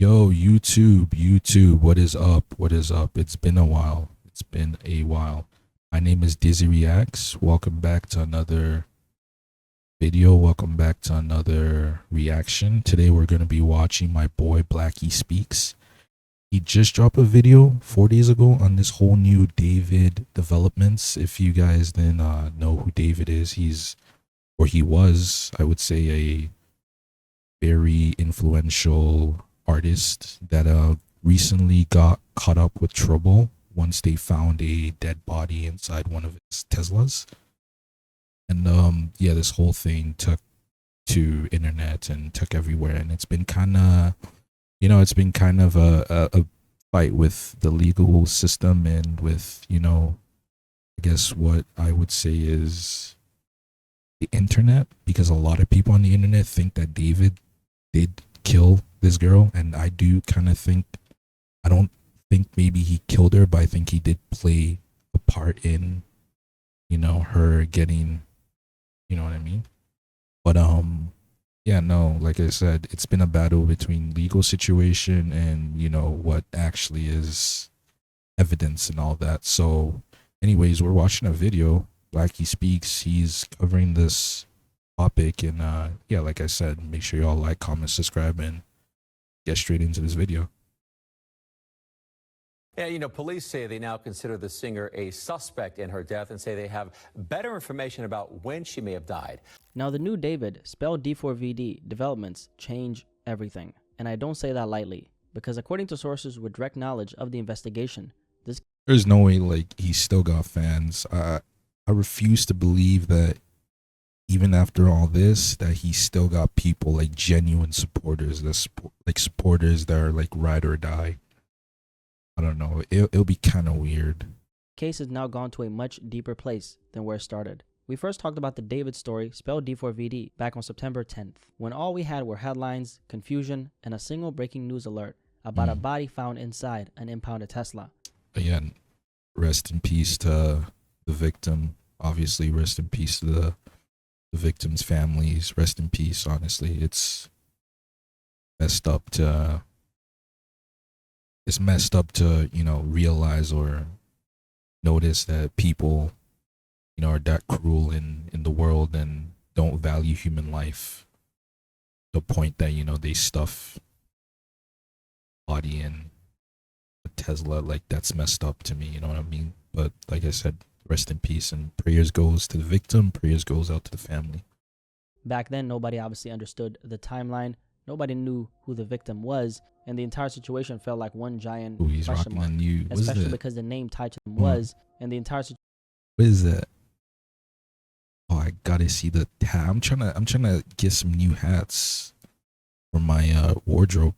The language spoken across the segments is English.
Yo, YouTube, what is up? What is up? It's been a while. It's been a while. My name is Dizzy Reacts. Welcome back to another video. Welcome back to another reaction. Today we're going to be watching my boy BlackySpeakz. He just dropped a video 4 days ago on this whole new David developments. If you guys didn't know who David is, he was, I would say, a very influential artist that recently got caught up with trouble once they found a dead body inside one of his Teslas. And yeah, this whole thing took to internet and took everywhere, and it's been kind of, it's been kind of a fight with the legal system and with, I guess what I would say is the internet, because a lot of people on the internet think that David did kill this girl, and I do kind of think, I don't think maybe he killed her, but I think he did play a part in, her getting, you know what I mean? But yeah, no, like I said, it's been a battle between legal situation and, what actually is evidence and all that. So anyways, we're watching a video. BlackySpeakz, he's covering this topic, and yeah, like I said, make sure y'all like, comment, subscribe, and get straight into this video. Yeah, police say they now consider the singer a suspect in her death and say they have better information about when she may have died. Now, the new David, spelled D4vd, developments change everything. And I don't say that lightly, because according to sources with direct knowledge of the investigation, There's no way, like, he's still got fans. I refuse to believe that even after all this, that he's still got people, like, genuine supporters, supporters that are like ride or die. I don't know. It'll be kind of weird. case has now gone to a much deeper place than where it started. We first talked about the David story, spelled D4vd, back on September 10th, when all we had were headlines, confusion, and a single breaking news alert about a body found inside an impounded Tesla. Again, rest in peace to the victim. Obviously, rest in peace to the victims' families. Rest in peace. Honestly, it's messed up to realize or notice that people, are that cruel in the world and don't value human life. The point that, they stuff body in a Tesla, like, that's messed up to me, you know what I mean? But like I said, rest in peace, and prayers goes to the victim, prayers goes out to the family. Back then, nobody obviously understood the timeline. Nobody knew who the victim was, and the entire situation felt like one giant question mark, especially because the name tied to them was, and the entire situation. What is that? Oh, I gotta see the hat. I'm trying to get some new hats for my wardrobe.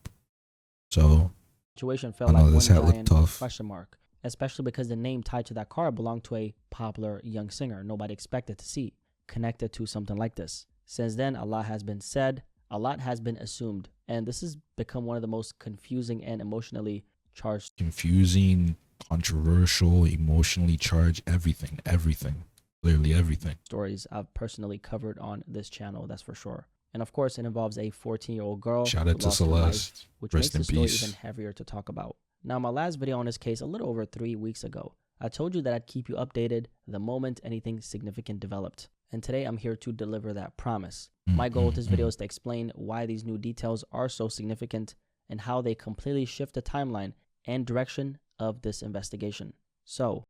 So Situation felt like one giant tough. question mark, especially because the name tied to that car belonged to a popular young singer nobody expected to see connected to something like this. Since then, a lot has been said, a lot has been assumed, and this has become one of the most confusing and emotionally charged. Confusing, controversial, emotionally charged, everything. Literally everything. Stories I've personally covered on this channel, that's for sure. And of course, it involves a 14-year-old girl. Shout out to Celeste, which makes the story even heavier to talk about. Now, my last video on this case, a little over 3 weeks ago, I told you that I'd keep you updated the moment anything significant developed. And today I'm here to deliver that promise. My goal with this video is to explain why these new details are so significant and how they completely shift the timeline and direction of this investigation. So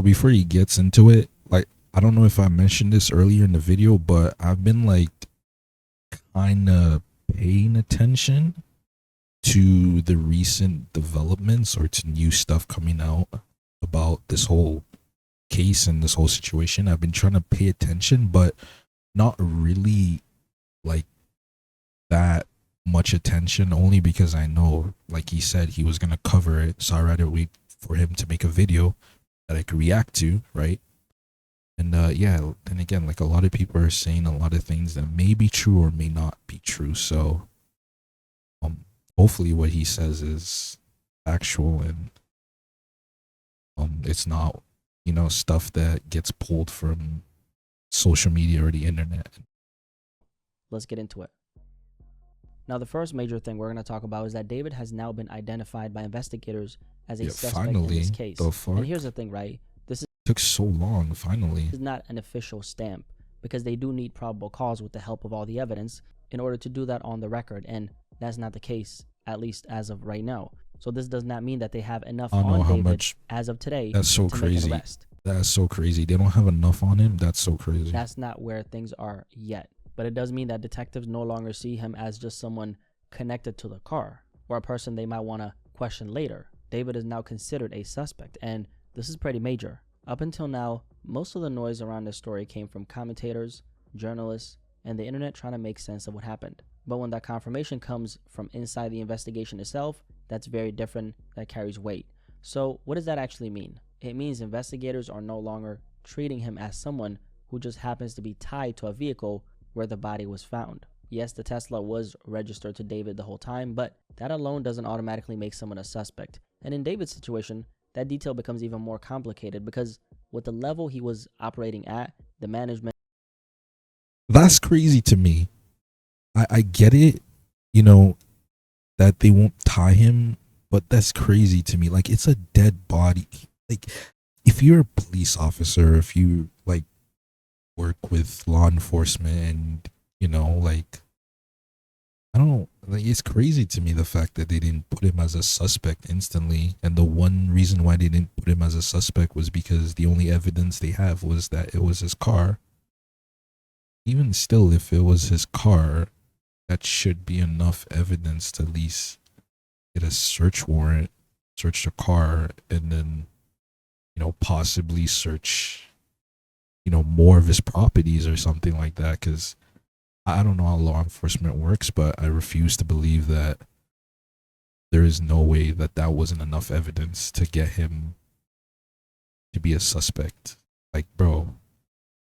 before he gets into it, like, I don't know if I mentioned this earlier in the video, but I've been, like, kind of paying attention to the recent developments or to new stuff coming out about this whole case and this whole situation. I've been trying to pay attention, but not really like that much attention, only because I know, like he said, he was going to cover it, so I'd rather wait for him to make a video that I could react to, right? And yeah, then again, like, a lot of people are saying a lot of things that may be true or may not be true, so hopefully what he says is factual and it's not, stuff that gets pulled from social media or the internet. let's get into it. Now, the first major thing we're going to talk about is that David has now been identified by investigators as a suspect finally, in this case. the fuck? And here's the thing, right? This Took so long, finally. is not an official stamp because they do need probable cause with the help of all the evidence in order to do that on the record, and that's not the case, at least as of right now. So this does not mean that they have enough I don't know on how David much. as of today That's so to make crazy. an arrest. That's so crazy. They don't have enough on him. That's so crazy. That's not where things are yet. But it does mean that detectives no longer see him as just someone connected to the car or a person they might want to question later. David is now considered a suspect, and this is pretty major. Up until now, most of the noise around this story came from commentators, journalists, and the internet trying to make sense of what happened. But when that confirmation comes from inside the investigation itself, that's very different, that carries weight. So what does that actually mean? It means investigators are no longer treating him as someone who just happens to be tied to a vehicle where the body was found. Yes, the Tesla was registered to David the whole time, but that alone doesn't automatically make someone a suspect. And in David's situation, that detail becomes even more complicated because with the level he was operating at, the management... That's crazy to me. I get it, you know, that they won't tie him, but that's crazy to me. Like, it's a dead body. Like, if you're a police officer, if you, like, work with law enforcement and, you know, like, I don't know, like, it's crazy to me the fact that they didn't put him as a suspect instantly. And the one reason why they didn't put him as a suspect was because the only evidence they have was that it was his car. Even still, if it was his car, that should be enough evidence to at least get a search warrant, search the car, and then, you know, possibly search, you know, more of his properties or something like that. Because I don't know how law enforcement works, but I refuse to believe that there is no way that that wasn't enough evidence to get him to be a suspect. Like, bro,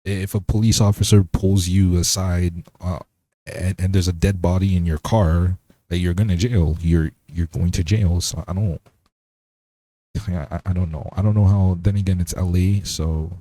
if a police officer pulls you aside and there's a dead body in your car, that you're going to jail, you're going to jail. So I don't know. I don't know how. Then again, it's LA, so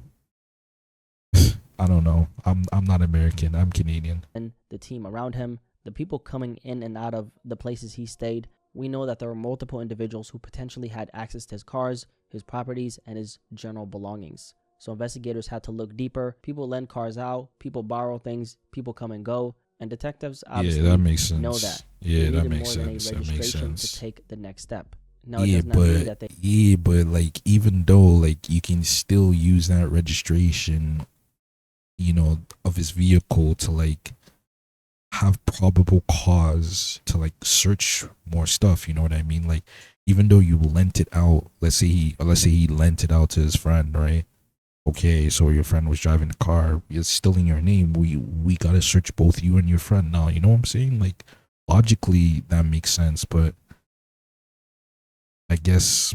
I don't know. I'm not American. I'm Canadian. And the team around him, the people coming in and out of the places he stayed, we know that there were multiple individuals who potentially had access to his cars, his properties, and his general belongings. So investigators had to look deeper. People lend cars out, people borrow things, people come and go, and detectives obviously that makes sense. know that. Yeah, They that needed makes more than a sense. That makes registration sense. to take the next step. Now, it does not mean that they... Yeah, but like, even though, like, you can still use that registration, you know, of his vehicle to, like, have probable cause to, like, search more stuff, you know what I mean? Like, even though you lent it out, let's say he lent it out to his friend, right? Okay, so your friend was driving the car, it's still in your name. We gotta search both you and your friend now, you know what I'm saying? Like, logically that makes sense, but I guess,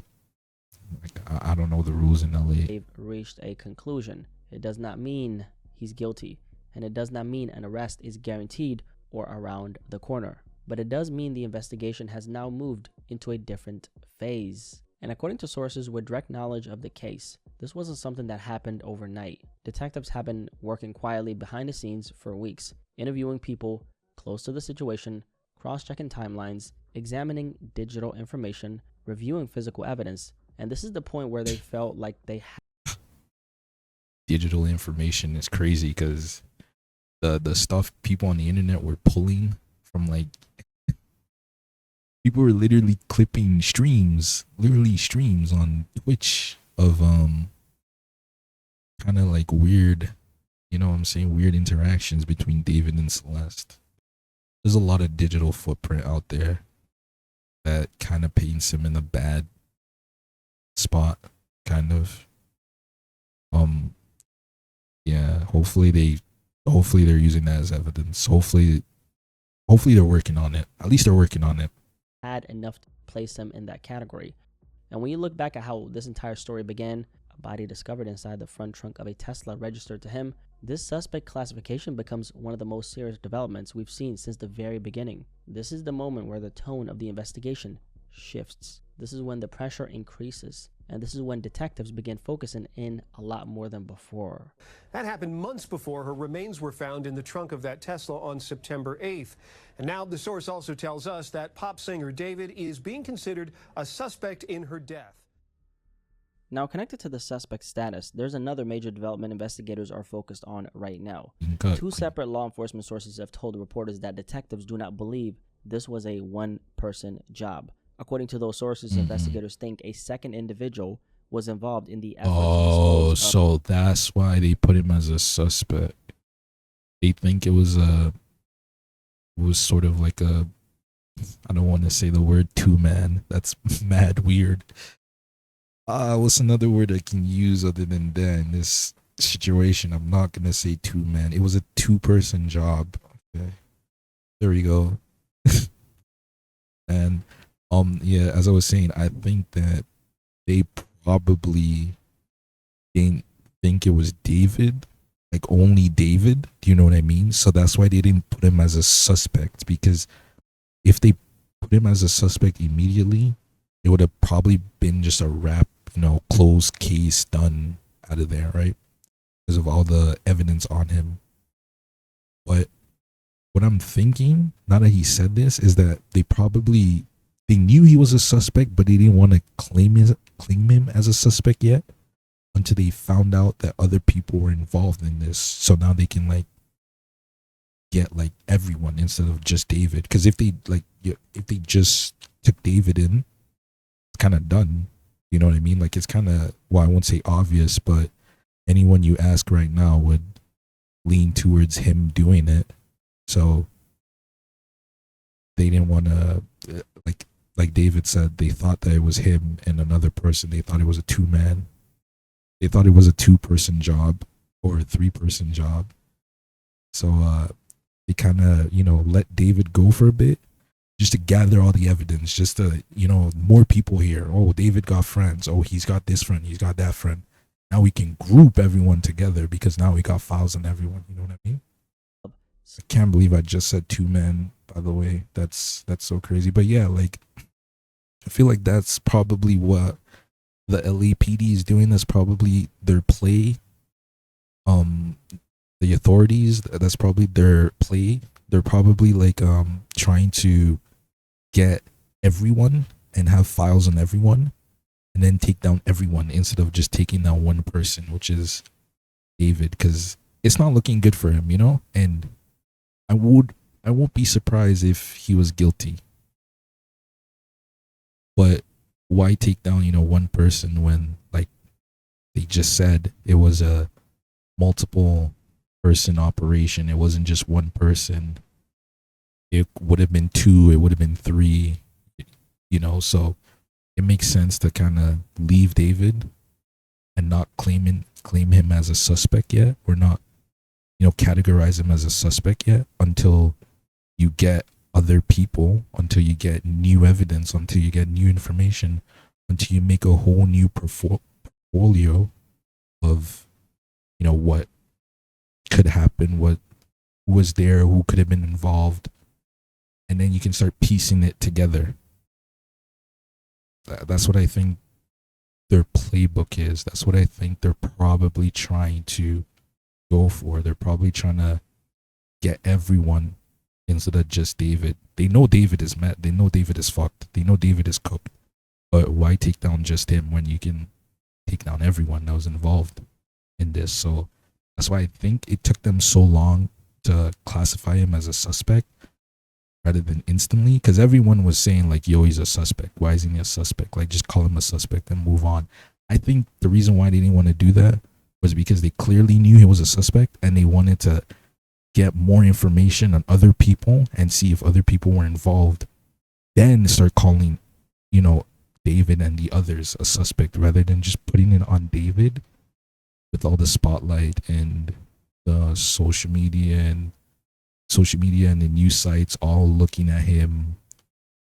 like, I don't know the rules in LA. They've reached a conclusion. It does not mean he's guilty, and it does not mean an arrest is guaranteed or around the corner. But it does mean the investigation has now moved into a different phase. And according to sources with direct knowledge of the case, this wasn't something that happened overnight. Detectives have been working quietly behind the scenes for weeks, interviewing people close to the situation, cross-checking timelines, examining digital information, reviewing physical evidence, and this is the point where they felt like they had... Digital information is crazy because the stuff people on the internet were pulling from, like, people were literally clipping streams on Twitch of kind of like weird, you know what I'm saying, weird interactions between David and Celeste. There's a lot of digital footprint out there that kind of paints him in a bad spot, kind of. Yeah, hopefully they're using that as evidence. Hopefully they're working on it. At least they're working on it. Had enough to place him in that category. And when you look back at how this entire story began, a body discovered inside the front trunk of a Tesla registered to him, this suspect classification becomes one of the most serious developments we've seen since the very beginning. This is the moment where the tone of the investigation shifts. This is when the pressure increases, and this is when detectives begin focusing in a lot more than before. That happened months before her remains were found in the trunk of that Tesla on September 8th. And now the source also tells us that pop singer David is being considered a suspect in her death. Now, connected to the suspect status, there's another major development investigators are focused on right now. Two separate law enforcement sources have told reporters that detectives do not believe this was a one-person job. According to those sources, investigators think a second individual was involved in the effort to dispose of. So that's why they put him as a suspect. They think it was sort of like a, I don't want to say the word two-man. That's mad weird. What's another word I can use other than that in this situation? I'm not going to say two-man. It was a two-person job. Okay. There we go. And yeah, as I was saying, I think that they probably didn't think it was David, like only David. Do you know what I mean? So that's why they didn't put him as a suspect, because if they put him as a suspect immediately, it would have probably been just a wrap, closed case, done, out of there, right? Because of all the evidence on him. But what I'm thinking, now that he said this, is that they knew he was a suspect, but they didn't want to claim him as a suspect yet until they found out that other people were involved in this. So now they can get everyone instead of just David. Because if they just took David in, it's kind of done. You know what I mean? It's kind of, well, I won't say obvious, but anyone you ask right now would lean towards him doing it. So they didn't want to, like David said, they thought that it was him and another person. They thought it was a two-man. They thought it was a two-person job or a three-person job. So they kind of, let David go for a bit just to gather all the evidence, just to, more people here. Oh, David got friends. Oh, he's got this friend. He's got that friend. Now we can group everyone together because now we got files on everyone. You know what I mean? I can't believe I just said two men, by the way. That's so crazy. But yeah, I feel like that's probably what the LAPD is doing. That's probably their play. The authorities, that's probably their play. They're probably trying to get everyone and have files on everyone and then take down everyone instead of just taking down one person, which is David, because it's not looking good for him, and I won't be surprised if he was guilty. But why take down, one person when they just said it was a multiple person operation? It wasn't just one person. It would have been two, it would have been three, so it makes sense to kind of leave David and not claim him as a suspect yet, or not, categorize him as a suspect yet until you get other people, until you get new evidence, until you get new information, until you make a whole new portfolio of, what could happen, what was there, who could have been involved, and then you can start piecing it together. That's what I think their playbook is. That's what I think they're probably trying to go for. They're probably trying to get everyone instead of just David. They know David is mad. They know David is fucked. They know David is cooked. But why take down just him when you can take down everyone that was involved in this? So that's why I think it took them so long to classify him as a suspect rather than instantly, because everyone was saying yo, he's a suspect. Why isn't he a suspect? Just call him a suspect and move on. I think the reason why they didn't want to do that was because they clearly knew he was a suspect and they wanted to get more information on other people and see if other people were involved, then start calling, David and the others a suspect, rather than just putting it on David with all the spotlight and the social media and the news sites all looking at him.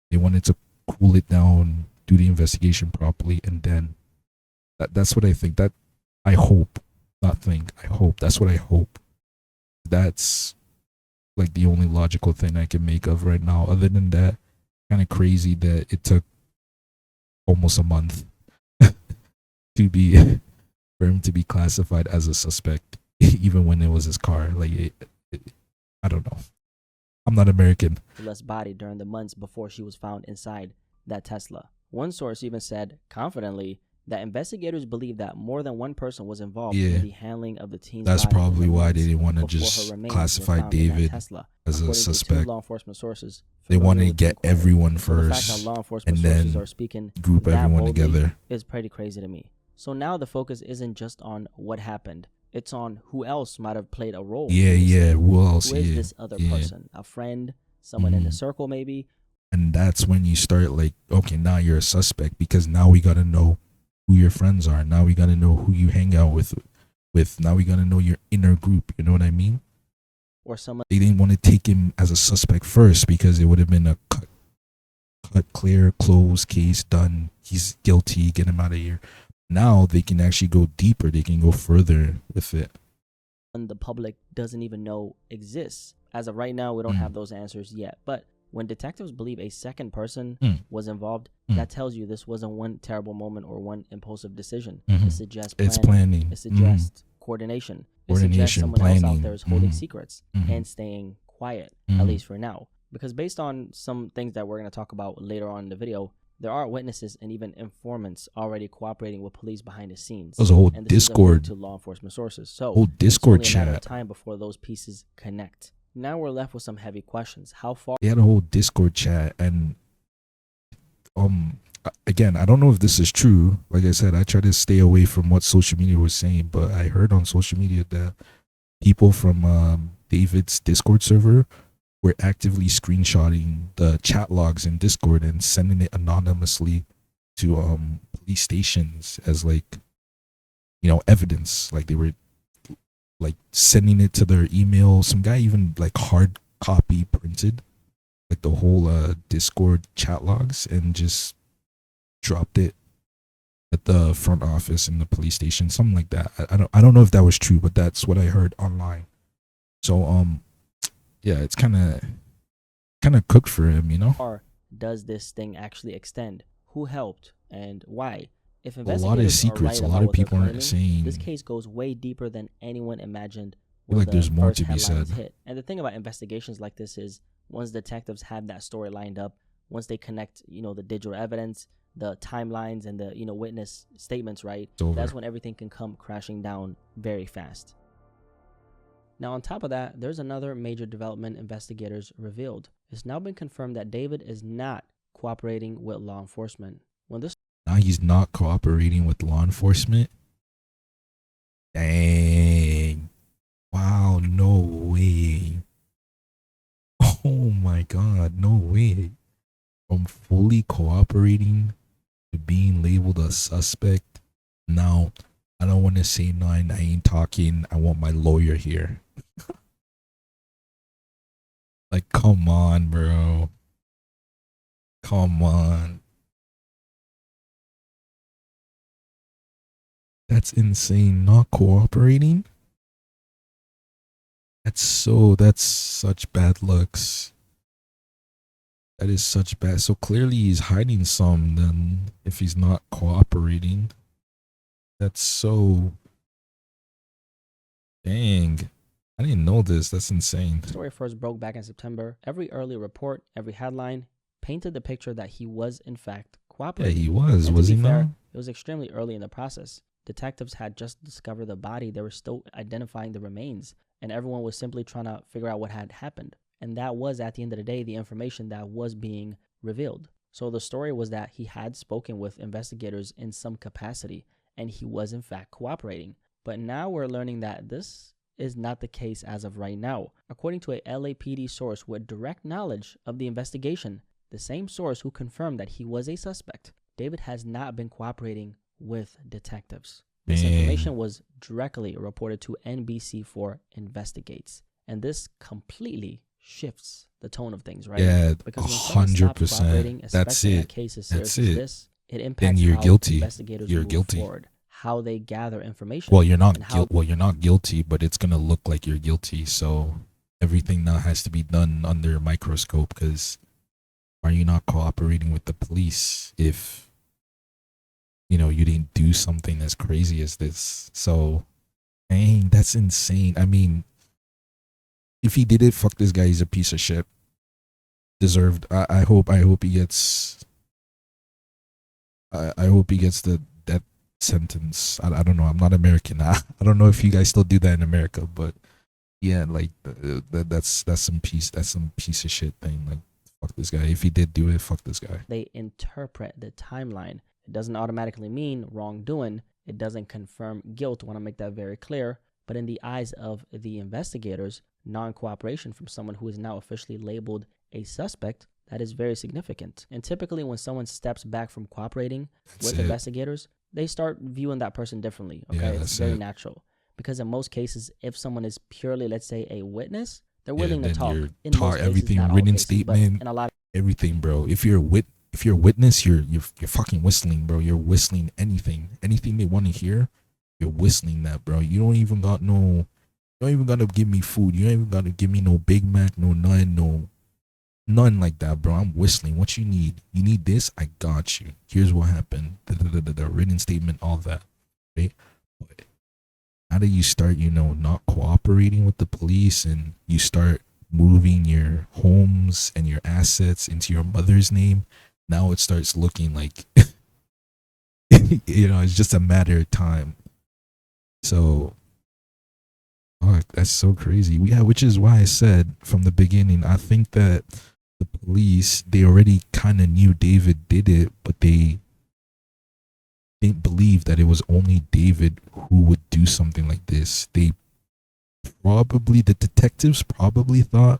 They wanted to cool it down, do the investigation properly, and then that's what I think. That I hope, not think, I hope. That's what I hope. That's the only logical thing I can make of right now. Other than that, kind of crazy that it took almost a month to be for him to be classified as a suspect, even when it was his car. Like, I don't know. I'm not American. Less body during the months before she was found inside that Tesla. One source even said confidently that investigators believe that more than one person was involved in the handling of the teen's That's body probably in the why months they didn't want to before her just remains were classify found in that David Tesla. as a According to suspect. two law enforcement sources They familiar wanted to with the get inquiry. everyone So the fact first that law enforcement and sources then are speaking group that everyone boldly together. is pretty crazy to me. So now the focus isn't just on what happened. It's on who else might have played a role. Yeah, in this yeah. thing. Who else? Who is Yeah, this other yeah. person? A friend? Someone in the circle maybe? And that's when you start like, okay, now you're a suspect because now we got to know who your friends are. Now we got to know who you hang out with. Now we got to know your inner group. You know what I mean? Or someone. They didn't want to take him as a suspect first because it would have been a cut, clear, closed case, done. He's guilty. Get him out of here. Now they can actually go deeper. They can go further with it. The public doesn't even know exists. As of right now, we don't have those answers yet. But when detectives believe a second person was involved, that tells you this wasn't one terrible moment or one impulsive decision. It suggests planning. It's planning. It suggests coordination. It suggests someone else out there is holding secrets and staying quiet, at least for now. Because based on some things that we're going to talk about later on in the video, there are witnesses and even informants already cooperating with police behind the scenes. There's a whole and Discord to law enforcement sources. So whole Discord it's only a matter of chat. time before those pieces connect. Now we're left with some heavy questions. How far? They had a whole Discord chat, and again, I don't know if this is true. Like I said, I try to stay away from what social media was saying, but I heard on social media that people from David's Discord server were actively screenshotting the chat logs in Discord and sending it anonymously to police stations as, like, you know, evidence. Like they were like sending it to their email. Some guy even like hard copy printed like the whole Discord chat logs and just dropped it at the front office in the police station, something like that. I don't know if that was true, but that's what I heard online. So yeah, it's kind of cooked for him, you know. Or does this thing actually extend? Who helped and why? If A lot of secrets. A lot of people aren't saying. This case goes way deeper than anyone imagined. I feel like there's more to be said. Hit. And the thing about investigations like this is, once detectives have that story lined up, once they connect, you know, the digital evidence, the timelines, and the, you know, witness statements, right? That's when everything can come crashing down very fast. Now, on top of that, there's another major development investigators revealed. It's now been confirmed that David is not cooperating with law enforcement. Now he's not cooperating with law enforcement. Dang. Wow, no way. Oh my God, no way. From fully cooperating to being labeled a suspect. Now, I don't want to say none. I ain't talking. I want my lawyer here. Like, come on, bro. Come on. That's insane. Not cooperating? That's such bad looks. That is such bad. So clearly he's hiding some then if he's not cooperating. That's so... Dang. I didn't know this. That's insane. The story first broke back in September. Every early report, every headline painted the picture that he was in fact cooperating. Yeah, he was. Was he not? It was extremely early in the process. Detectives had just discovered the body. They were still identifying the remains, and everyone was simply trying to figure out what had happened. And that was, at the end of the day, the information that was being revealed. So the story was that he had spoken with investigators in some capacity, and he was in fact cooperating. But now we're learning that this is not the case as of right now. According to a LAPD source with direct knowledge of the investigation, the same source who confirmed that he was a suspect, David has not been cooperating with detectives. This information was directly reported to NBC4 Investigates, and this completely shifts the tone of things, right? Yeah, because 100%. That's it. Cases That's it. it. This, it impacts then you're how guilty. investigators You're move guilty. forward, how they gather information. Well, you're not well, you're not guilty, but it's gonna look like you're guilty. So everything now has to be done under a microscope. Because are you not cooperating with the police if you didn't do something as crazy as this. So, dang, that's insane. I mean, if he did it, fuck this guy. He's a piece of shit. Deserved. I hope he gets. I hope he gets the death sentence. I don't know. I'm not American. I don't know if you guys still do that in America, but yeah, like that's some piece of shit thing. Like, fuck this guy. If he did do it, fuck this guy. They interpret the timeline. It doesn't automatically mean wrongdoing. It doesn't confirm guilt. I want to make that very clear. But in the eyes of the investigators, non-cooperation from someone who is now officially labeled a suspect, that is very significant. And typically when someone steps back from cooperating with investigators, they start viewing that person differently. Okay, Yeah, it's very natural. Because in most cases, if someone is purely, let's say, a witness, they're willing to talk. In most cases, everything, not all written cases, statement, but in a lot of everything, bro. If you're a witness, you're fucking whistling, bro. You're whistling anything they want to hear. You're whistling that, bro. You don't even gotta give me food. You don't even gotta give me no Big Mac, no none like that, bro. I'm whistling. What you need? You need this? I got you. Here's what happened. The written statement, all that, right? But how do you start, not cooperating with the police, and you start moving your homes and your assets into your mother's name? Now it starts looking like, it's just a matter of time. So, that's so crazy. Yeah, which is why I said from the beginning, I think that the police, they already kind of knew David did it, but they didn't believe that it was only David who would do something like this. The detectives probably thought,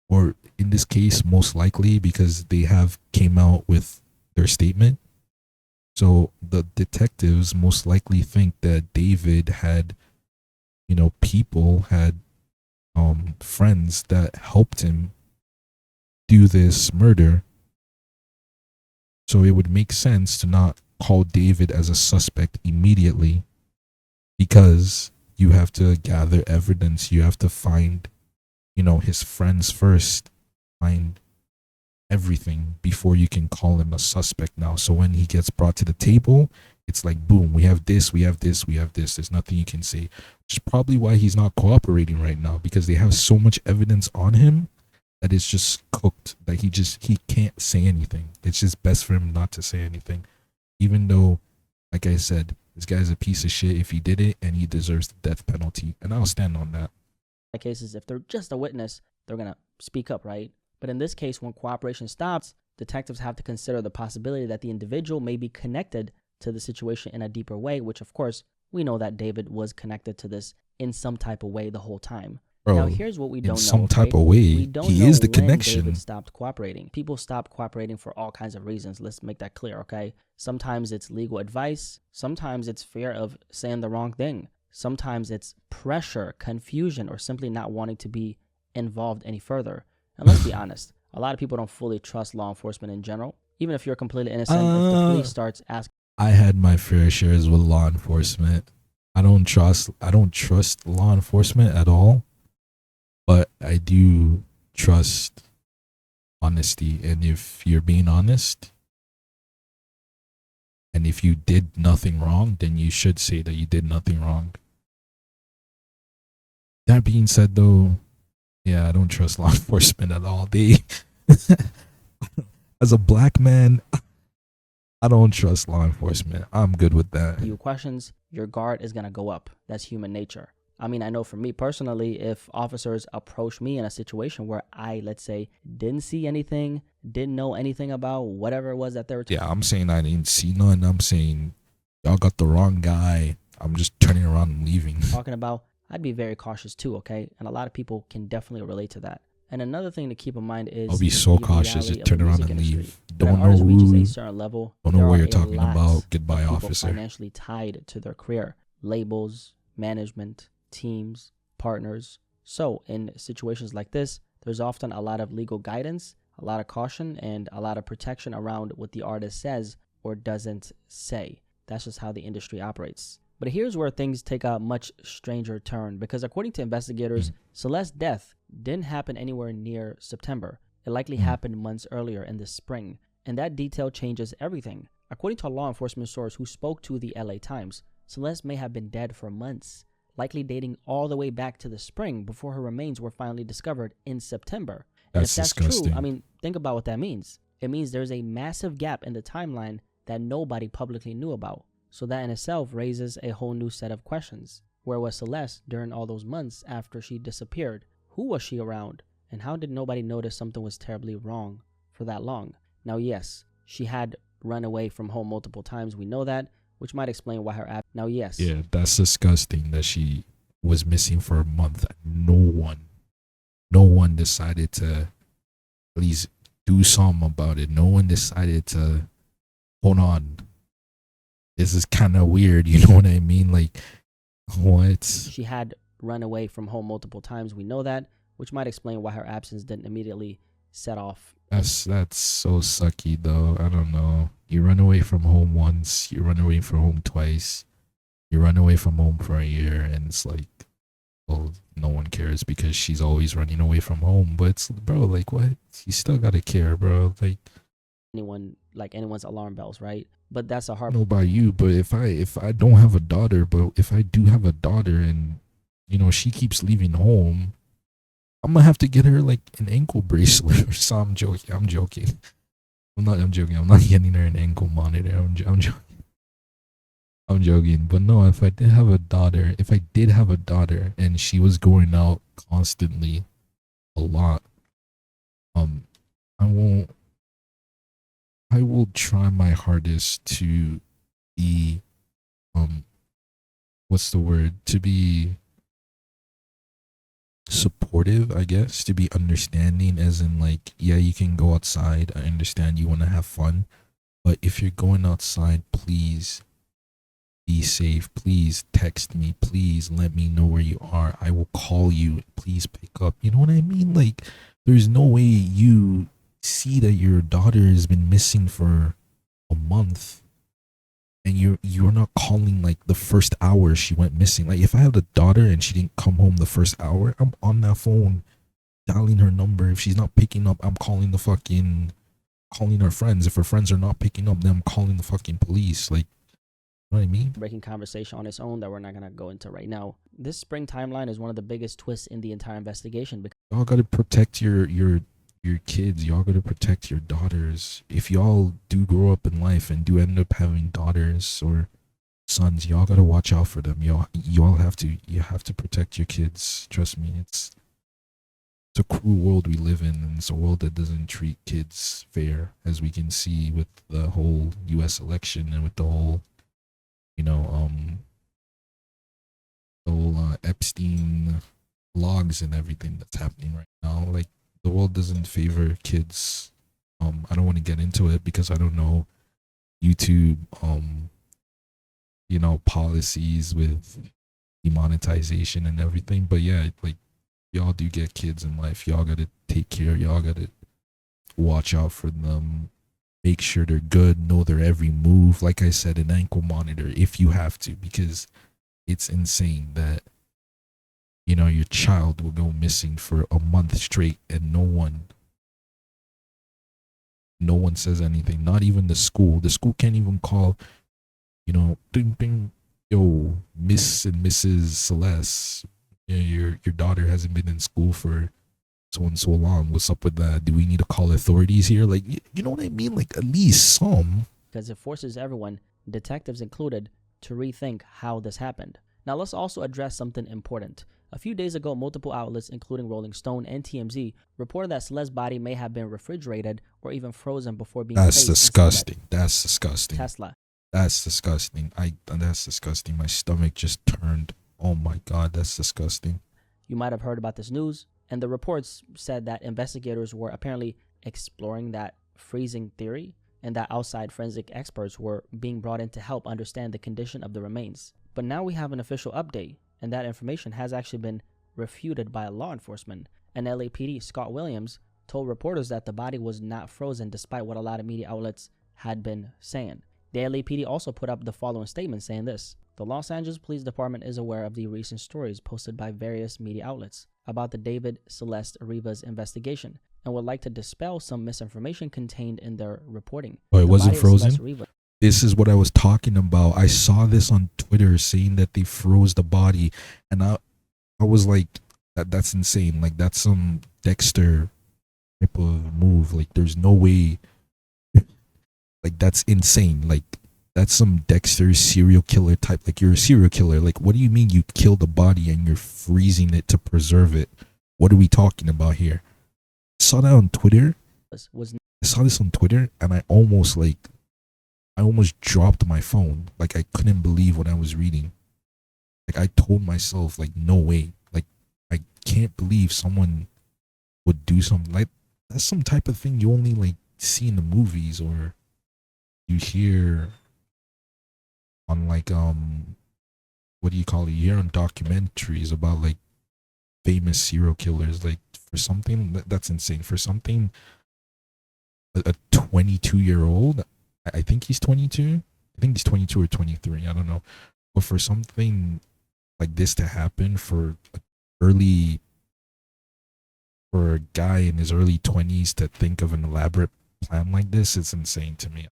or in this case, most likely, because they have came out with their statement. So the detectives most likely think that David had, people had friends that helped him do this murder. So it would make sense to not call David as a suspect immediately, because you have to gather evidence. You have to find, his friends first, find everything before you can call him a suspect now. So when he gets brought to the table, it's like, boom, we have this, we have this, we have this. There's nothing you can say, which is probably why he's not cooperating right now, because they have so much evidence on him that it's just cooked, that he can't say anything. It's just best for him not to say anything, even though, like I said, this guy's a piece of shit if he did it, and he deserves the death penalty, and I'll stand on that. cases, if they're just a witness, they're gonna speak up, right? But in this case, when cooperation stops, detectives have to consider the possibility that the individual may be connected to the situation in a deeper way, which of course, we know that David was connected to this in some type of way the whole time. Bro, now, here's what we don't know. In some type of way, he is the connection. David stopped cooperating. People stop cooperating for all kinds of reasons. Let's make that clear, okay? Sometimes it's legal advice. Sometimes it's fear of saying the wrong thing. Sometimes it's pressure, confusion, or simply not wanting to be involved any further. And let's be honest, a lot of people don't fully trust law enforcement in general. Even if you're completely innocent, if the police starts asking. I had my fair shares with law enforcement. I don't trust law enforcement at all, but I do trust honesty. And if you're being honest, and if you did nothing wrong, then you should say that you did nothing wrong. That being said, though, yeah, I don't trust law enforcement at all. As a black man, I don't trust law enforcement. I'm good with that. You questions, your guard is going to go up. That's human nature. I mean, I know for me personally, if officers approach me in a situation where I, let's say, didn't see anything, didn't know anything about whatever it was that they were Yeah, I'm saying I didn't see none. I'm saying y'all got the wrong guy. I'm just turning around and leaving. Talking about, I'd be very cautious too, okay? And a lot of people can definitely relate to that. And another thing to keep in mind is I'll be so cautious, just turn around and leave. Don't know who, reaches a certain level, don't know what you're talking about. Goodbye, officer. Financially tied to their career, labels, management, teams, partners. So in situations like this, there's often a lot of legal guidance, a lot of caution, and a lot of protection around what the artist says or doesn't say. That's just how the industry operates. But here's where things take a much stranger turn, because according to investigators, Celeste's death didn't happen anywhere near September. It likely happened months earlier in the spring, and that detail changes everything. According to a law enforcement source who spoke to the LA Times, Celeste may have been dead for months, likely dating all the way back to the spring before her remains were finally discovered in September. And That's if that's disgusting. true, I mean, think about what that means. It means there's a massive gap in the timeline that nobody publicly knew about. So that in itself raises a whole new set of questions. Where was Celeste during all those months after she disappeared? Who was she around? And how did nobody notice something was terribly wrong for that long? Now, yes, she had run away from home multiple times. We know that, which might explain why her app. Now, yes. Yeah, that's disgusting that she was missing for a month. No one decided to at least do something about it. No one decided to, hold on, this is kind of weird. You know what I mean? Like, what? She had run away from home multiple times. We know that, which might explain why her absence didn't immediately set off. That's so sucky though. I don't know. You run away from home once, you run away from home twice, you run away from home for a year, and it's like, well, no one cares because she's always running away from home. But it's, bro, like, what? You still gotta care, bro. Like, anyone's alarm bells, right? But that's a hard. I don't know about you, but if I don't have a daughter, but if I do have a daughter and she keeps leaving home, I'm gonna have to get her like an ankle bracelet or something. I'm joking. I'm not getting her an ankle monitor. I'm joking. But no, if I did have a daughter and she was going out constantly a lot, I will try my hardest to be to be supportive, I guess, to be understanding, as in like, yeah, you can go outside, I understand you want to have fun, but if you're going outside, please be safe. Please text me, please let me know where you are. I will call you, please pick up. You know what I mean? Like, there's no way you see that your daughter has been missing for a month and you're not calling like the first hour she went missing. Like, if I have a daughter and she didn't come home the first hour, I'm on that phone dialing her number. If she's not picking up, I'm calling her friends. If her friends are not picking up, then I'm calling the fucking police. Like, you know what I mean? Breaking conversation on its own that we're not going to go into right now. This spring timeline is one of the biggest twists in the entire investigation. Because y'all got to protect your kids. Y'all got to protect your daughters. If y'all do grow up in life and do end up having daughters or sons, y'all got to watch out for them. You have to protect your kids. Trust me, it's a cruel world we live in, and it's a world that doesn't treat kids fair, as we can see with the whole US election and with the whole Epstein logs and everything that's happening right now. Like, the world doesn't favor kids. I don't want to get into it because I don't know YouTube policies with demonetization and everything, but yeah, like, y'all do get kids in life. Y'all gotta take care. Y'all gotta watch out for them. Make sure they're good. Know their every move. Like I said, an ankle monitor if you have to, because it's insane that your child will go missing for a month straight and no one says anything. Not even the school. The school can't even call, ding ding, yo, Miss and Mrs. Celeste, your daughter hasn't been in school for so and so long. What's up with that? Do we need to call authorities here? Like, you know what I mean? Like, at least some. Because it forces everyone, detectives included, to rethink how this happened. Now let's also address something important. A few days ago, multiple outlets, including Rolling Stone and TMZ, reported that Celeste's body may have been refrigerated or even frozen before being placed disgusting. That's disgusting. Tesla. That's disgusting. That's disgusting. My stomach just turned. Oh my God, that's disgusting. You might have heard about this news, and the reports said that investigators were apparently exploring that freezing theory and that outside forensic experts were being brought in to help understand the condition of the remains. But now we have an official update, and that information has actually been refuted by law enforcement. And LAPD Scott Williams told reporters that the body was not frozen despite what a lot of media outlets had been saying. The LAPD also put up the following statement saying this: the Los Angeles Police Department is aware of the recent stories posted by various media outlets about the David Celeste Rivas investigation and would like to dispel some misinformation contained in their reporting. Oh, it wasn't frozen? This is what I was talking about. I saw this on Twitter saying that they froze the body, and I was like, that's insane. Like, that's some Dexter type of move. Like, there's no way. Like, that's insane. Like, that's some Dexter serial killer type. Like, you're a serial killer. Like, what do you mean you killed the body and you're freezing it to preserve it? What are we talking about here? I saw that on Twitter. I saw this on Twitter, and I almost dropped my phone. Like, I couldn't believe what I was reading. Like, I told myself, like, no way. Like, I can't believe someone would do something like that's. Some type of thing you only like see in the movies, or you hear on like what do you call it? You hear on documentaries about like famous serial killers. Like, for something that's insane. For something a 22-year-old, I think he's 22. I think he's 22 or 23. I don't know. But for something like this to happen for a guy in his early 20s to think of an elaborate plan like this, it's insane to me.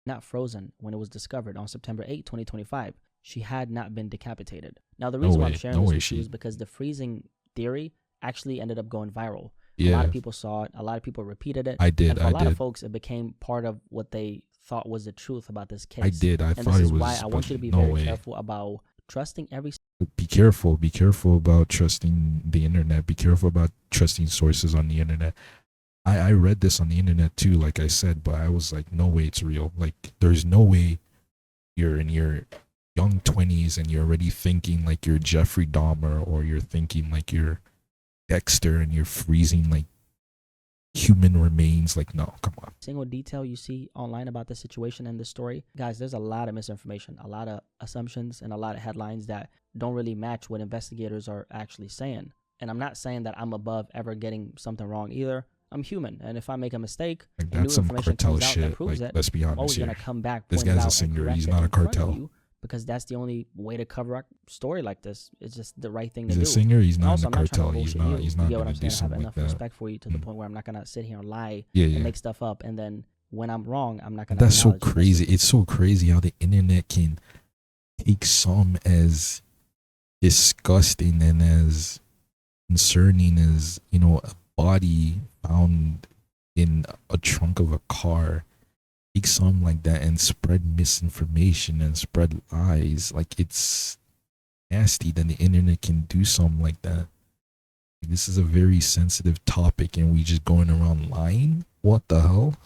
Not frozen when it was discovered on September 8, 2025. She had not been decapitated. Now, the reason why I'm sharing this with you is because the freezing theory actually ended up going viral. Yeah. A lot of people saw it. A lot of people repeated it. I did. And for a lot of folks, it became part of what they thought was the truth about this case. I did. I thought it was. And this is why I want you to be very careful about trusting every. Be careful. Be careful about trusting the internet. Be careful about trusting sources on the internet. I read this on the internet too, like I said, but I was like, no way it's real. Like, there's no way you're in your young 20s and you're already thinking like you're Jeffrey Dahmer, or you're thinking like you're Dexter and you're freezing like human remains. Like, no, come on. Single detail you see online about the situation and the story, guys, there's a lot of misinformation, a lot of assumptions, and a lot of headlines that don't really match what investigators are actually saying. And I'm not saying that I'm above ever getting something wrong either. I'm human, and if I make a mistake, like, and that's new information cartel comes out shit. that proves Like, it, let's be honest, I'm always here. gonna come back. This guy's a singer. He's not a cartel. Because that's the only way to cover a story like this. It's just the right thing he's to do. He's a singer. He's not also, in the cartel. He's not. He's not going to do something I have enough like respect for you to the point where I'm not gonna sit here and lie and make stuff up, and then when I'm wrong, I'm not gonna. That's so crazy. It's so crazy how the internet can take some as disgusting and as concerning as, you know, a body found in a trunk of a car. Take something like that and spread misinformation and spread lies. Like, it's nasty that the internet can do something like that. This is a very sensitive topic, and we just going around lying. What the hell?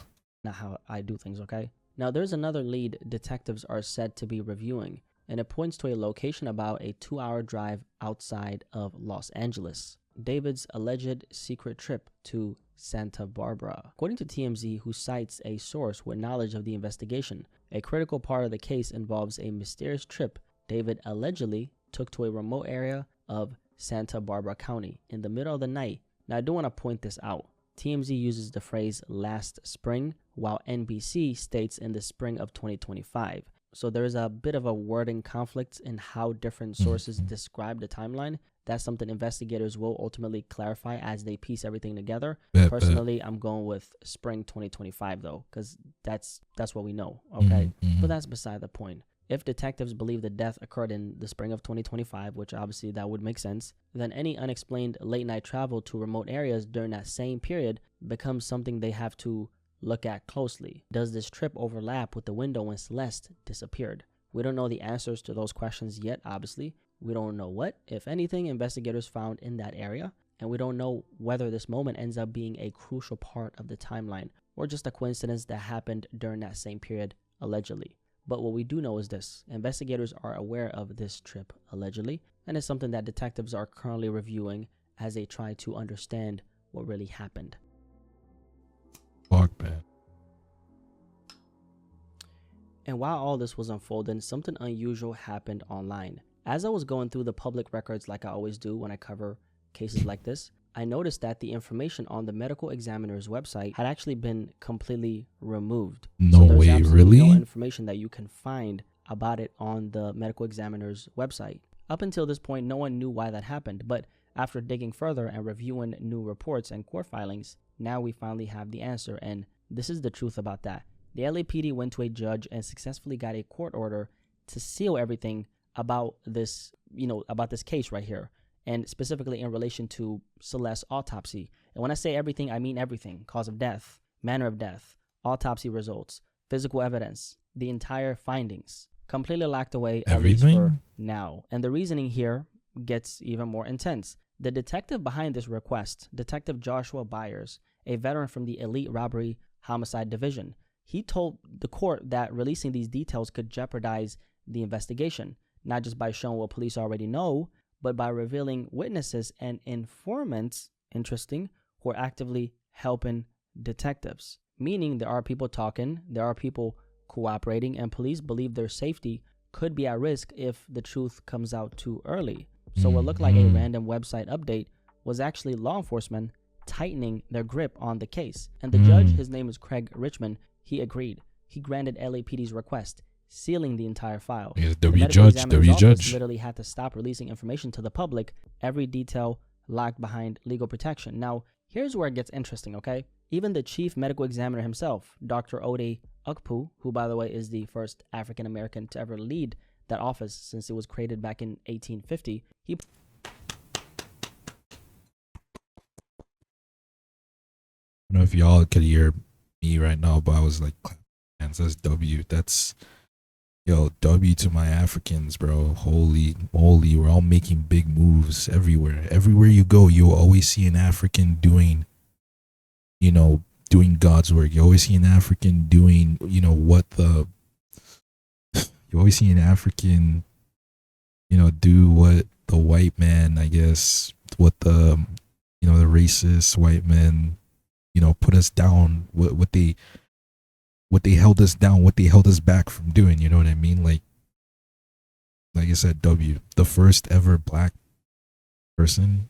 Not how I do things, okay? Now, there's another lead detectives are said to be reviewing, and it points to a location about a 2-hour drive outside of Los Angeles. David's alleged secret trip to Santa Barbara. According to TMZ, who cites a source with knowledge of the investigation, a critical part of the case involves a mysterious trip David allegedly took to a remote area of Santa Barbara County in the middle of the night. Now, I do want to point this out. TMZ uses the phrase last spring, while NBC states in the spring of 2025. So there is a bit of a wording conflict in how different sources describe the timeline. That's something investigators will ultimately clarify as they piece everything together. Personally, I'm going with spring 2025 though, because that's what we know, okay? But that's beside the point. If detectives believe the death occurred in the spring of 2025, which obviously that would make sense, then any unexplained late-night travel to remote areas during that same period becomes something they have to look at closely. Does this trip overlap with the window when Celeste disappeared? We don't know the answers to those questions yet, obviously. We don't know what, if anything, investigators found in that area, and we don't know whether this moment ends up being a crucial part of the timeline or just a coincidence that happened during that same period, allegedly. But what we do know is this: investigators are aware of this trip, allegedly, and it's something that detectives are currently reviewing as they try to understand what really happened. Fuck, man. And while all this was unfolding, something unusual happened online. As I was going through the public records like I always do when I cover cases like this, I noticed that the information on the medical examiner's website had actually been completely removed. No way, really? No information that you can find about it on the medical examiner's website. Up until this point, no one knew why that happened, but after digging further and reviewing new reports and court filings, now we finally have the answer, and this is the truth about that. the LAPD went to a judge and successfully got a court order to seal everything about this, about this case right here, and specifically in relation to Celeste's autopsy. And when I say everything, I mean everything: cause of death, manner of death, autopsy results, physical evidence, the entire findings, completely locked away, at least for now. And the reasoning here gets even more intense. The detective behind this request, Detective Joshua Byers, a veteran from the Elite Robbery Homicide Division, he told the court that releasing these details could jeopardize the investigation, not just by showing what police already know, but by revealing witnesses and informants, interesting, who are actively helping detectives. Meaning there are people talking, there are people cooperating, and police believe their safety could be at risk if the truth comes out too early. So what looked like a random website update was actually law enforcement tightening their grip on the case. And the judge, his name is Craig Richmond, he agreed. He granted LAPD's request, sealing the entire file. Yes, W judge. Literally had to stop releasing information to the public, every detail locked behind legal protection. Now, here's where it gets interesting, okay? Even the chief medical examiner himself, Dr. Ode Ukpu, who, by the way, is the first African-American to ever lead that office since it was created back in 1850, I don't know if y'all could hear me right now, but I was like, man, that's W. That's, yo, W to my Africans, bro. Holy moly, we're all making big moves everywhere. Everywhere you go, you'll always see an African doing God's work. You always see an African doing, you always see an African, do what the white man, I guess, what the, the racist white men, put us down, what they held us down, what they held us back from doing, you know what I mean? Like I said, W, the first ever black person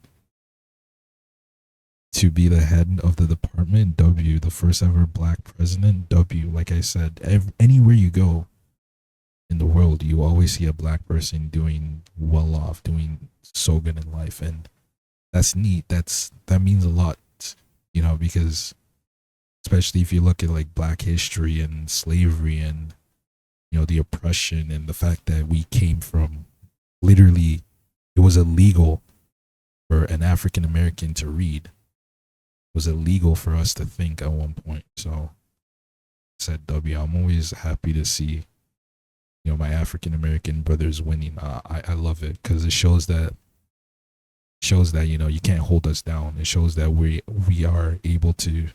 to be the head of the department, W, the first ever black president, W. Like I said, anywhere you go in the world, you always see a black person doing well off, doing so good in life, and that's neat. That means a lot, because especially if you look at like black history and slavery and the oppression and the fact that we came from, literally, it was illegal for an African American to read. It was illegal for us to think at one point. So I said, W, I'm always happy to see my African American brothers winning. I love it because it shows that you can't hold us down. It shows that we are able to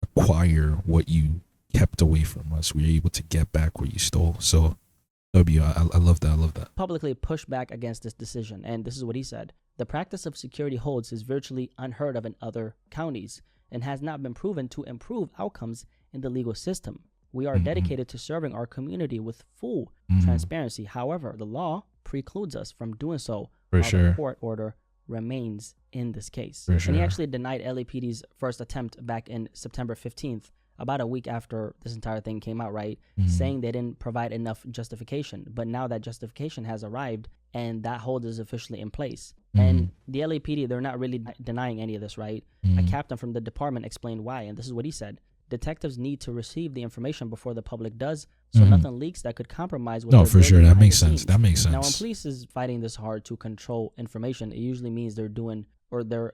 acquire what you kept away from us. We're able to get back what you stole. So W, I love that. I love that. Publicly pushed back against this decision, and this is what he said: the practice of security holds is virtually unheard of in other counties and has not been proven to improve outcomes in the legal system. We are dedicated to serving our community with full transparency. However, the law precludes us from doing so while the court order remains in this case. And he actually denied LAPD's first attempt back in September 15th, about a week after this entire thing came out, right? Saying they didn't provide enough justification. But now that justification has arrived and that hold is officially in place. And the LAPD, they're not really denying any of this, right? A captain from the department explained why, and this is what he said: detectives need to receive the information before the public does, so nothing leaks that could compromise. No, for sure, that makes sense. That makes sense. Now, when police is fighting this hard to control information, it usually means they're doing, or they're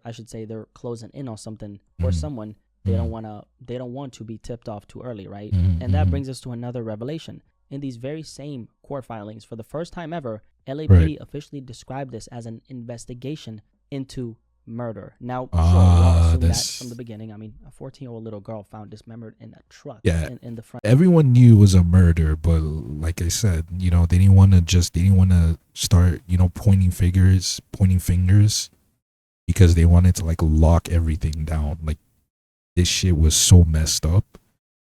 closing in on something or someone. They don't want to be tipped off too early, right? And that brings us to another revelation. In these very same court filings, for the first time ever, LAPD officially described this as an investigation into murder. Now, we all assumed that from the beginning. I mean, a 14-year-old little girl found dismembered in a truck in the front. Everyone knew it was a murder, but like I said, they didn't want to start, pointing fingers because they wanted to like lock everything down. Like, this shit was so messed up.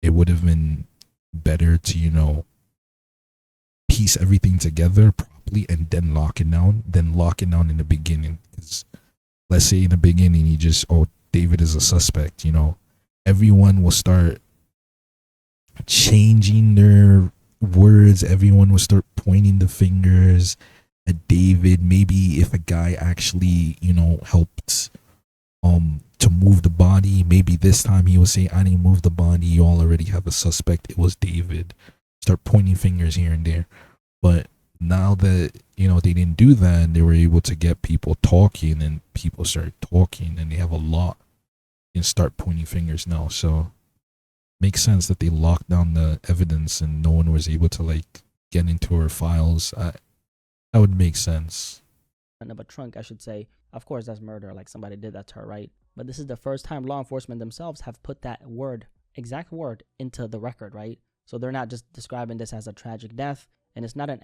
It would have been better to, piece everything together properly and then lock it down in the beginning. Because let's say in the beginning you just, David is a suspect, everyone will start changing their words. Everyone will start pointing the fingers at David. Maybe if a guy actually, helped to move the body. Maybe this time he will say, I didn't move the body. You all already have a suspect. It was David. Start pointing fingers here and there. But now that, you know, they didn't do that, they were able to get people talking, and people started talking, and they have a lot and start pointing fingers now. So makes sense that they locked down the evidence and no one was able to like get into her files. That would make sense. Of a trunk, I should say. Of course, that's murder. Like, somebody did that to her, right? But this is the first time law enforcement themselves have put that word, exact word, into the record, right? So they're not just describing this as a tragic death, and it's not an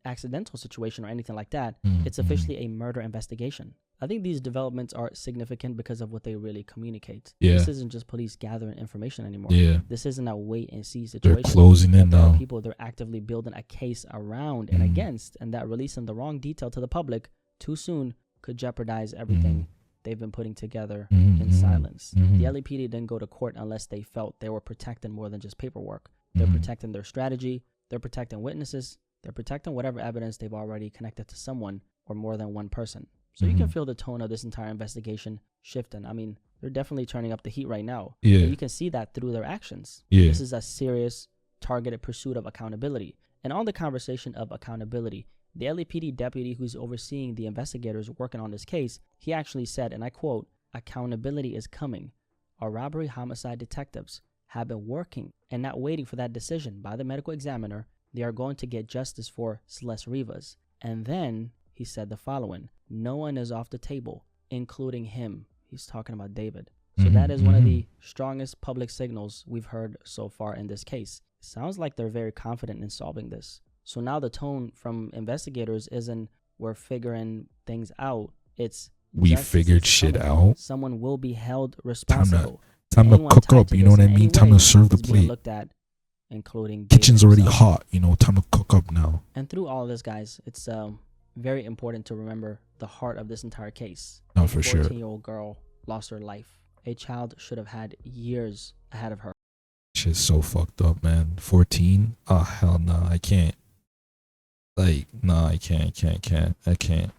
accidental situation or anything like that. It's officially a murder investigation. I think these developments are significant because of what they really communicate. Yeah. This isn't just police gathering information anymore. Yeah. This isn't a wait and see situation. They're closing in now. People, they're actively building a case around and against, and that releasing the wrong detail to the public too soon could jeopardize everything they've been putting together in silence. The LAPD didn't go to court unless they felt they were protecting more than just paperwork. They're protecting their strategy. They're protecting witnesses. They're protecting whatever evidence they've already connected to someone or more than one person. So you can feel the tone of this entire investigation shifting. I mean, they're definitely turning up the heat right now. Yeah. And you can see that through their actions. Yeah. This is a serious, targeted pursuit of accountability. And on the conversation of accountability, the LAPD deputy who's overseeing the investigators working on this case, he actually said, and I quote, "Accountability is coming. Our robbery homicide detectives have been working and not waiting for that decision by the medical examiner. They are going to get justice for Celeste Rivas." And then he said the following: "No one is off the table, including him." He's talking about David. So that is one of the strongest public signals we've heard so far in this case. Sounds like they're very confident in solving this. So now the tone from investigators isn't "we're figuring things out." It's we justice figured is shit coming. out. Someone will be held responsible. Time to Anyone cook tied up, to you know this what I in any mean? Time way to serve the is being plate. looked at, including Kitchen's David already himself. hot, you know, time to cook up now. And through all of this, guys, it's very important to remember the heart of this entire case. No, A for sure. 14-year-old girl lost her life. A child should have had years ahead of her. Shit's so fucked up, man. 14? Oh, hell no, I can't. Like, no, I can't.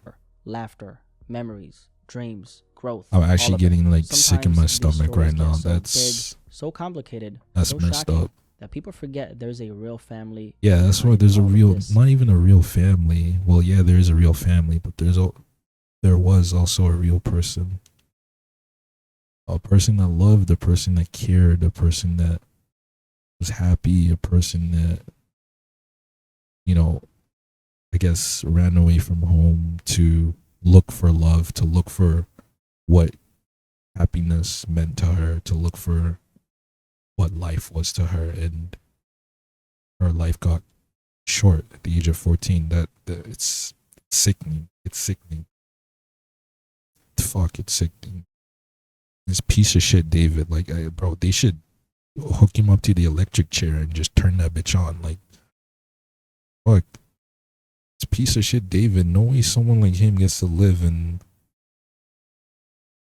Laughter, memories, dreams, growth. I'm all actually of it. getting like sick in my Sometimes these stomach right stories now. get so That's big, so complicated, that's so messed shocking up. that people forget there's a real family. Yeah, that's why behind there's a all of real, this. not even a real family. Well, yeah, there is a real family, but there was also a real person. A person that loved, a person that cared, a person that was happy, a person that, you know, I guess ran away from home to look for love, to look for what happiness meant to her, to look for what life was to her, and her life got short at the age of 14. That it's sickening. It's sickening. Fuck, it's sickening. This piece of shit, David. Like, bro, they should hook him up to the electric chair and just turn that bitch on. Like, fuck. This piece of shit, David. No way someone like him gets to live and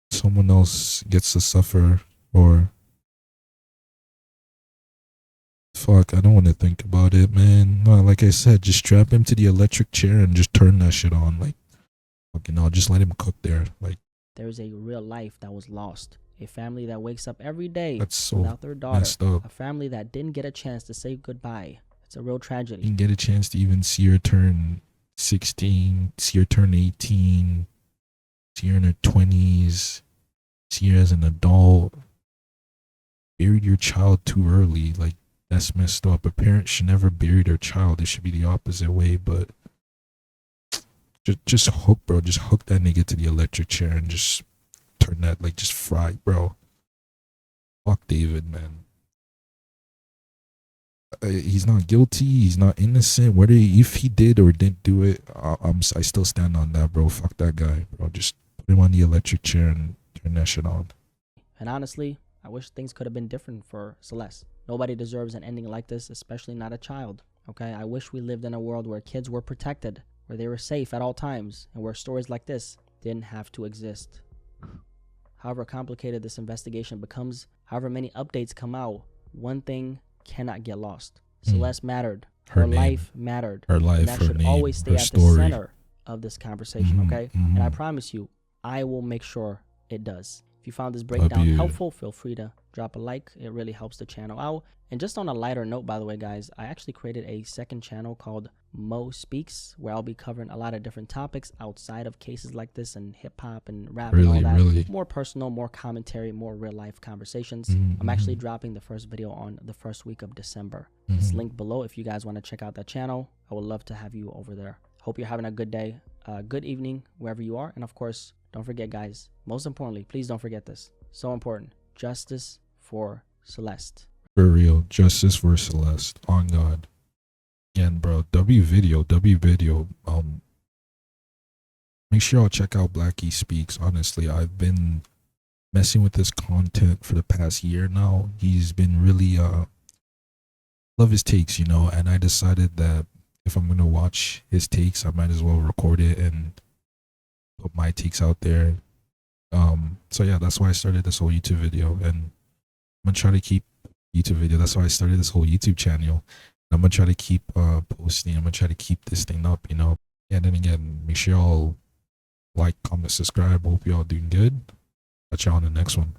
someone else gets to suffer. Or fuck, I don't want to think about it, man. No, like I said, just strap him to the electric chair and just turn that shit on. Like, fucking, I'll just let him cook there. Like, There's a real life that was lost. A family that wakes up every day that's so without their daughter. messed up. A family that didn't get a chance to say goodbye. It's a real tragedy. Didn't get a chance to even see her turn 16, see her turn 18, see her in her 20s, see her as an adult. Buried your child too early. Like, that's messed up. A parent should never bury their child. It should be the opposite way, but just hook, bro. Just hook that nigga to the electric chair and just turn that, like, just fry, bro. Fuck David, man. He's not guilty. He's not innocent. Whether if he did or didn't do it, I still stand on that, bro. Fuck that guy, bro. Just put him on the electric chair and turn that shit on. And honestly, I wish things could have been different for Celeste. Nobody deserves an ending like this, especially not a child. Okay, I wish we lived in a world where kids were protected, where they were safe at all times, and where stories like this didn't have to exist. However complicated this investigation becomes, however many updates come out, one thing cannot get lost. Celeste mattered. Her life mattered. Her life, and that her should name, always stay her at story. the center of this conversation, okay? Mhm. And I promise you, I will make sure it does. If If you found this breakdown you. helpful, feel free to drop a like. It really helps the channel out. And just on a lighter note, by the way, guys, I actually created a second channel called BlackySpeakz, where I'll be covering a lot of different topics outside of cases like this and hip hop and rap and all that. Really? More personal, more commentary, more real life conversations. Mm-hmm. I'm actually dropping the first video on the first week of December. It's linked below if you guys want to check out that channel. I would love to have you over there. Hope you're having a good day, good evening, wherever you are. And of course, don't forget, guys, most importantly, please don't forget this. So important. Justice for Celeste. For real. Justice for Celeste. On God. Again, bro. W video. Make sure y'all check out BlackySpeakz. Honestly, I've been messing with this content for the past year now. He's been really love his takes, you know, and I decided that if I'm gonna watch his takes, I might as well record it and put my takes out there. So yeah, that's why I started this whole YouTube video, and I'm gonna try to keep YouTube video. That's why I started this whole YouTube channel. I'm gonna try to keep posting. I'm gonna try to keep this thing up, you know. And then again, make sure y'all like, comment, subscribe. Hope y'all doing good. Catch y'all on the next one.